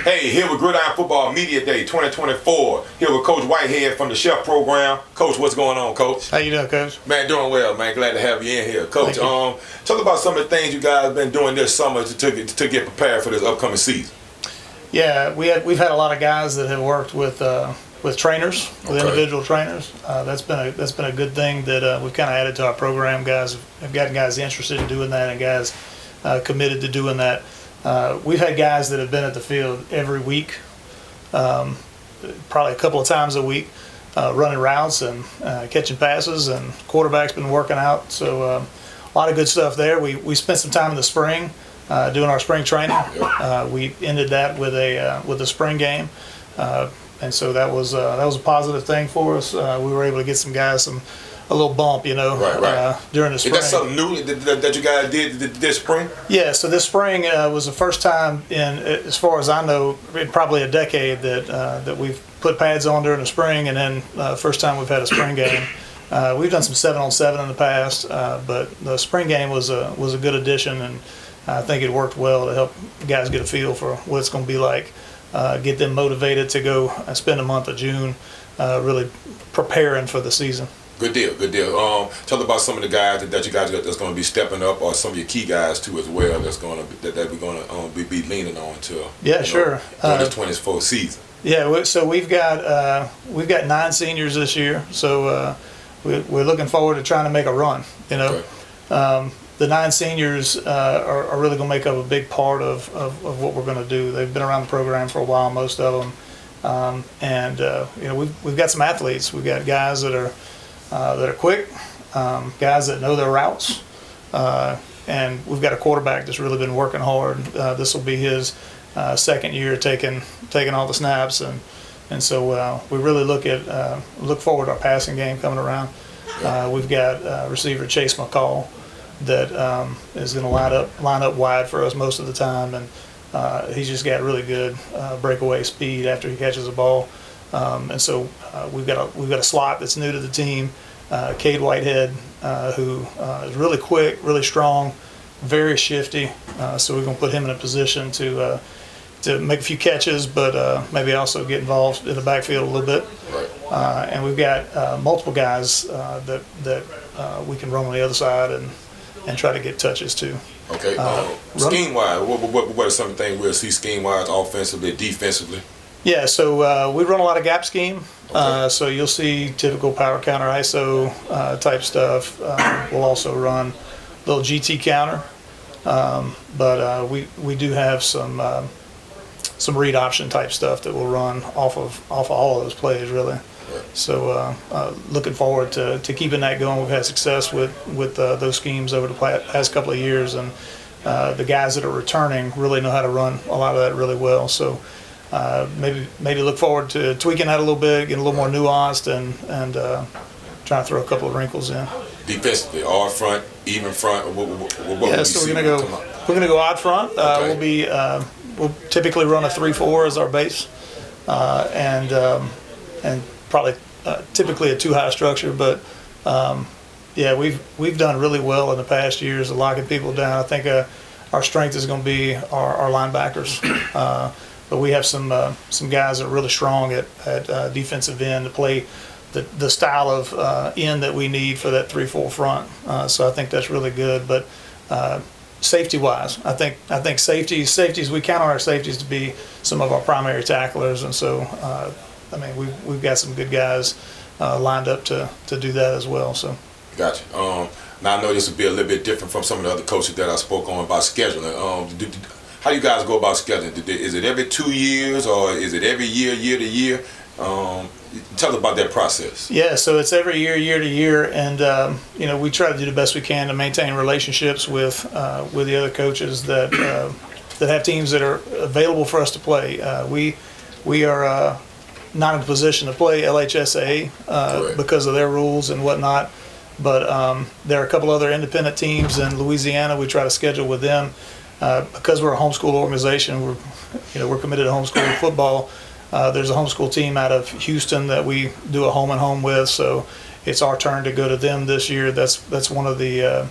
Hey, here with Gridiron Football Media Day 2024. Here with Coach Whitehead from the Chef Program. Coach, what's going on, Coach? How you doing, Coach? Man, doing well, man. Glad to have you in here, Coach. Talk about some of the things you guys have been doing this summer to get prepared for this upcoming season. Yeah, we've had a lot of guys that have worked with trainers, with individual trainers. That's been a good thing that we've kind of added to our program. Guys have gotten guys interested in doing that, and guys committed to doing that. We've had guys that have been at the field every week, probably a couple of times a week, running routes and catching passes, and quarterback's been working out. So a lot of good stuff there. We spent some time in the spring doing our spring training. We ended that with a spring game, and so that was a positive thing for us. We were able to get some guys a little bump, right. During the spring. Is that something new that you guys did this spring? Yeah, so this spring was the first time in, as far as I know, in probably a decade that we've put pads on during the spring, and then first time we've had a spring game. We've done some 7-on-7 in the past, but the spring game was a good addition, and I think it worked well to help guys get a feel for what it's going to be like, get them motivated to go spend a month of June really preparing for the season. Good deal. Tell about some of the guys that you guys got that's going to be stepping up, or some of your key guys too as well. That we're going to be leaning on to. Yeah, sure. During this 24th season. Yeah, so we've got 9 seniors this year. So we're looking forward to trying to make a run. The 9 seniors are really going to make up a big part of what we're going to do. They've been around the program for a while, most of them, and we've got some athletes. We've got guys that are quick, guys that know their routes, and we've got a quarterback that's really been working hard. This will be his second year taking all the snaps, and so we really look forward to our passing game coming around. We've got receiver Chase McCall that is going to line up wide for us most of the time, and he's just got really good breakaway speed after he catches the ball. And so we've got a slot that's new to the team, Whitehead, who is really quick, really strong, very shifty. So we're going to put him in a position to make a few catches, but maybe also get involved in the backfield a little bit. Right. And we've got multiple guys that we can run on the other side and try to get touches too. Okay. Scheme-wise, what are some of the things we'll see scheme-wise, offensively, defensively? Yeah, so we run a lot of gap scheme. So you'll see typical power counter ISO type stuff. We'll also run a little GT counter, but we do have some read option type stuff that we'll run off of all of those plays really. So looking forward to keeping that going. We've had success with those schemes over the past couple of years, and the guys that are returning really know how to run a lot of that really well. So maybe look forward to tweaking that a little bit, getting a little more nuanced, and trying to throw a couple of wrinkles in. Defensively, all front, even front. So we're gonna go odd front. We'll typically run a 3-4 as our base, and probably typically a 2-high structure, but we've done really well in the past years of locking people down. I think our strength is going to be our linebackers, but we have some guys that are really strong at defensive end to play the style of end that we need for that 3-4 front. So I think that's really good. But safety-wise, I think safeties, we count on our safeties to be some of our primary tacklers, and so we've got some good guys lined up to do that as well. So. Gotcha. Now I know this will be a little bit different from some of the other coaches that I spoke on about scheduling. How do you guys go about scheduling? Is it every 2 years, or is it every year to year? Tell us about that process. Yeah, so it's every year to year, and we try to do the best we can to maintain relationships with the other coaches that have teams that are available for us to play. We are not in a position to play LHSA because of their rules and whatnot, but there are a couple other independent teams in Louisiana. We try to schedule with them because we're a homeschool organization. We're committed to homeschool football. There's a homeschool team out of Houston that we do a home and home with, so it's our turn to go to them this year. That's one of the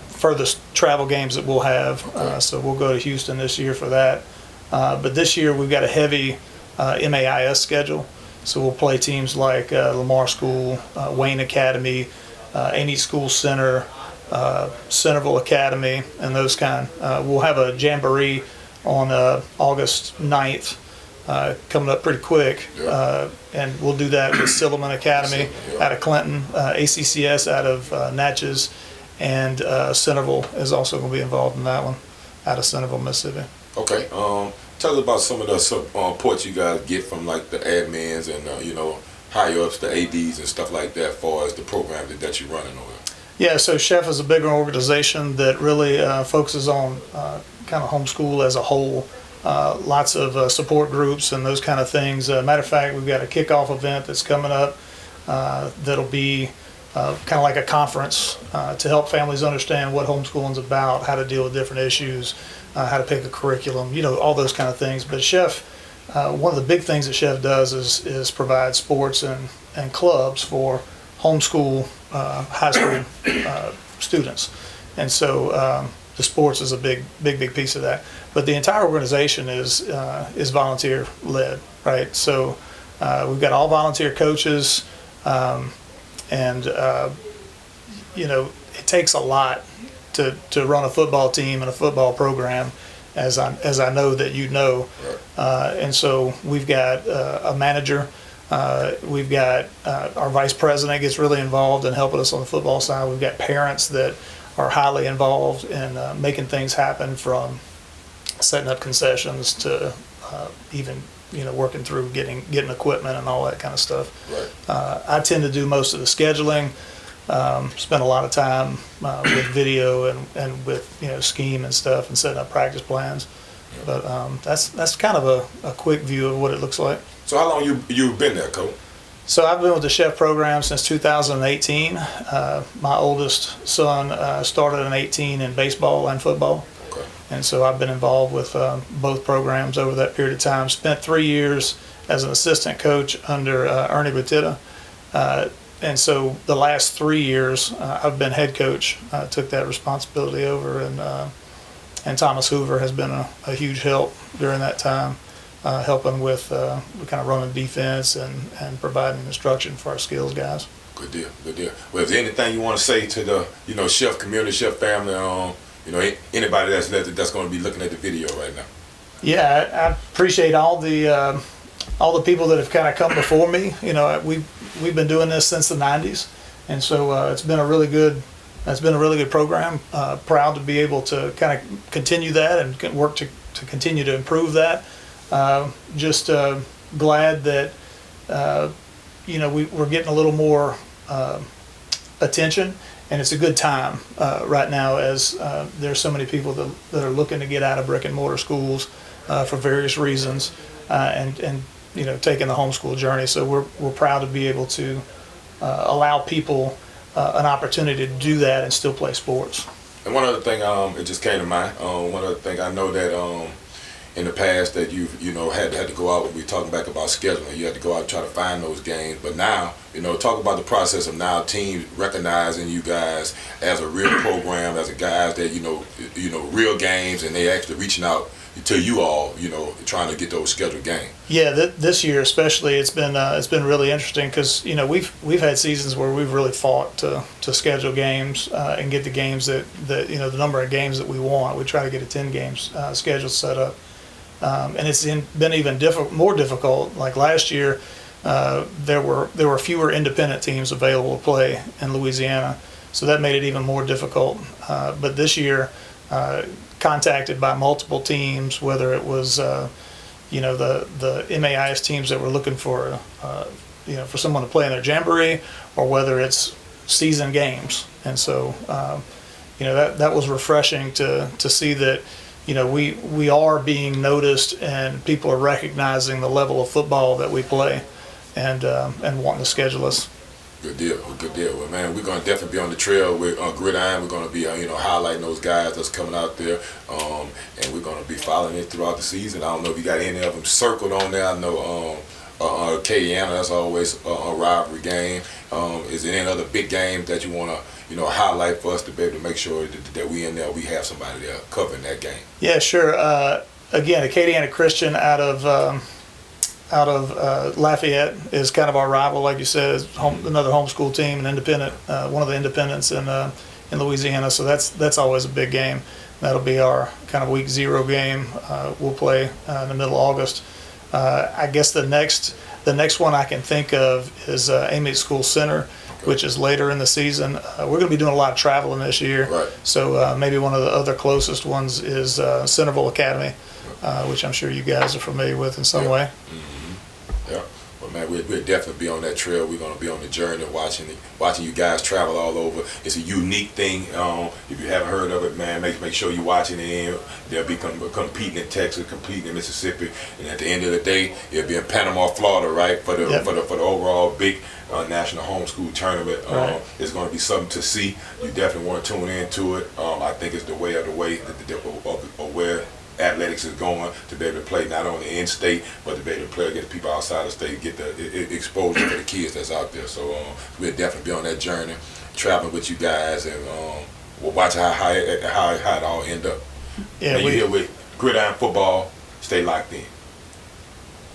furthest travel games that we'll have. So we'll go to Houston this year for that. But this year we've got a heavy MAIS schedule. So we'll play teams like Lamar School, Wayne Academy, Amy School Center, Centerville Academy, and those kind. We'll have a jamboree on August 9th, coming up pretty quick, and we'll do that with Silliman Academy out of Clinton, ACCS out of Natchez, and Centerville is also going to be involved in that one out of Centerville, Mississippi. Okay. Tell us about some of the support you guys get from like the admins and you know, higher ups, the ADs and stuff like that, as far as the program that you're running over. Yeah, so Chef is a bigger organization that really focuses on kind of homeschool as a whole. Lots of support groups and those kind of things. Matter of fact, we've got a kickoff event that's coming up that'll be kind of like a conference to help families understand what homeschooling's about, how to deal with different issues, how to pick a curriculum, you know, all those kind of things. But Chef, one of the big things that Chef does is provide sports and clubs for homeschool high school students. And so the sports is a big piece of that. But the entire organization is volunteer led, right? So we've got all volunteer coaches, and you know, it takes a lot to run a football team and a football program, as I know that you know. And so we've got a manager. We've got our vice president gets really involved in helping us on the football side. We've got parents that are highly involved in making things happen, from setting up concessions to even, you know, working through getting equipment and all that kind of stuff. Right. I tend to do most of the scheduling. Spend a lot of time with video and with, you know, scheme and stuff and setting up practice plans. But that's kind of a quick view of what it looks like. So how long you've been there, Coach? So I've been with the Chef program since 2018. My oldest son started in 18 in baseball and football. Okay. And so I've been involved with both programs over that period of time. Spent 3 years as an assistant coach under Ernie Batista. And so the last 3 years I've been head coach. Took that responsibility over, and Thomas Hoover has been a huge help during that time, helping with kind of running defense and providing instruction for our skills guys. Good deal, good deal. Well, is there anything you want to say to the, you know, Chef community, Chef family, you know, anybody that's going to be looking at the video right now? Yeah, I appreciate all the people that have kind of come before me. You know, we've been doing this since the 90s, and so it's been a really good program. Proud to be able to kind of continue that and work to continue to improve that. Just glad that you know, we're getting a little more attention, and it's a good time right now, as there's so many people that are looking to get out of brick and mortar schools for various reasons, and you know, taking the homeschool journey. So we're proud to be able to allow people an opportunity to do that and still play sports. And one other thing, it just came to mind. One other thing, I know that in the past that you know had to go out when we talking back about scheduling. You had to go out and try to find those games. But now, you know, talk about the process of now teams recognizing you guys as a real program, as a guys that you know real games, and they actually reaching out to you all, you know, trying to get those scheduled games. Yeah, this year especially, it's been really interesting, because you know we've had seasons where we've really fought to schedule games and get the games that you know, the number of games that we want. We try to get a 10 games schedule set up, and it's been even more difficult. Like last year, there were fewer independent teams available to play in Louisiana, so that made it even more difficult. But this year, contacted by multiple teams, whether it was you know, the MAIS teams that were looking for you know, for someone to play in their jamboree, or whether it's season games. And so you know, that was refreshing to see that, you know, we are being noticed, and people are recognizing the level of football that we play, and wanting to schedule us. Good deal, good deal. Well, man, we're going to definitely be on the trail with Gridiron. We're going to be, you know, highlighting those guys that's coming out there, and we're going to be following it throughout the season. I don't know if you got any of them circled on there. I know Kayanna, that's always a rivalry game. Is there any other big games that you want to, you know, highlight for us to be able to make sure that we in there, we have somebody there covering that game? Yeah, sure. again, Acadiana Christian out of Lafayette is kind of our rival, like you said, is another homeschool team, an independent, one of the independents in Louisiana. So that's always a big game. That'll be our kind of week 0 game. We'll play in the middle of August. I guess the next one I can think of is Amite School Center, which is later in the season. We're going to be doing a lot of traveling this year. Right. So maybe one of the other closest ones is Centerville Academy, which I'm sure you guys are familiar with in some way. Mm-hmm. Yeah. But man, we'll definitely be on that trail. We're going to be on the journey, watching you guys travel all over. It's a unique thing. If you haven't heard of it, man, make sure you're watching it in. They'll be competing in Texas, competing in Mississippi, and at the end of the day, it'll be in Panama, Florida, right, for the for the overall big national homeschool tournament. Right. It's going to be something to see. You definitely want to tune into it. I think it's the way of where athletics is going, to be able to play not only in state, but to be able to play against people outside of state, get the exposure for the kids that's out there. So we'll definitely be on that journey, traveling with you guys, and we'll watch how it all end up. Yeah, and you're here with Gridiron Football. Stay locked in.